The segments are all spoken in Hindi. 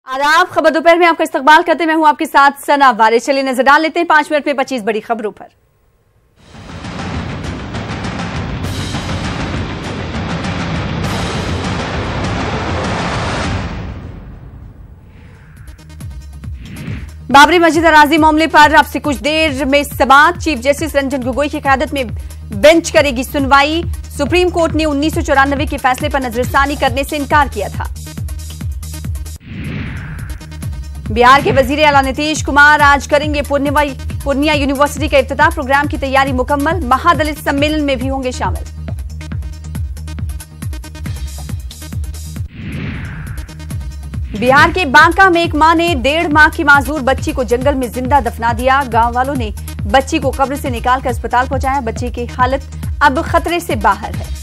आदाब। खबर दोपहर में आपका इस्तकबाल करते मैं हूं आपके साथ सना वारिस। चलिए नजर डाल लेते हैं 5 मिनट में 25 बड़ी खबरों पर। बाबरी मस्जिद अराजी मामले पर अब से कुछ देर में समाअत। चीफ जस्टिस रंजन गोगोई की क़यादत में बेंच करेगी सुनवाई। सुप्रीम कोर्ट ने 1994 के फैसले पर नजरसानी करने से इनकार किया था। बिहार के वजीर आला नीतीश कुमार आज करेंगे पूर्णिया यूनिवर्सिटी का इफ्तिताह। प्रोग्राम की तैयारी मुकम्मल। महादलित सम्मेलन में भी होंगे शामिल। बिहार के बांका में एक मां ने 1.5 माह की मासूर बच्ची को जंगल में जिंदा दफना दिया। गांव वालों ने बच्ची को कब्र से निकालकर अस्पताल पहुंचाया। बच्ची की हालत अब खतरे से बाहर है।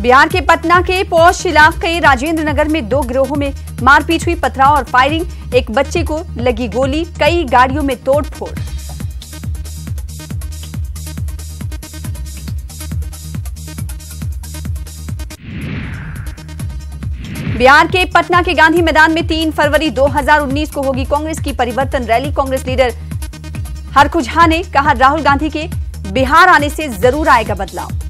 बिहार के पटना के पौष इलाके राजेंद्र नगर में 2 गिरोहों में मारपीट हुई। पथराव और फायरिंग। एक बच्चे को लगी गोली। कई गाड़ियों में तोड़फोड़। बिहार के पटना के गांधी मैदान में 3 फरवरी 2019 को होगी कांग्रेस की परिवर्तन रैली। कांग्रेस लीडर हरखुझा ने कहा, राहुल गांधी के बिहार आने से जरूर आएगा बदलाव।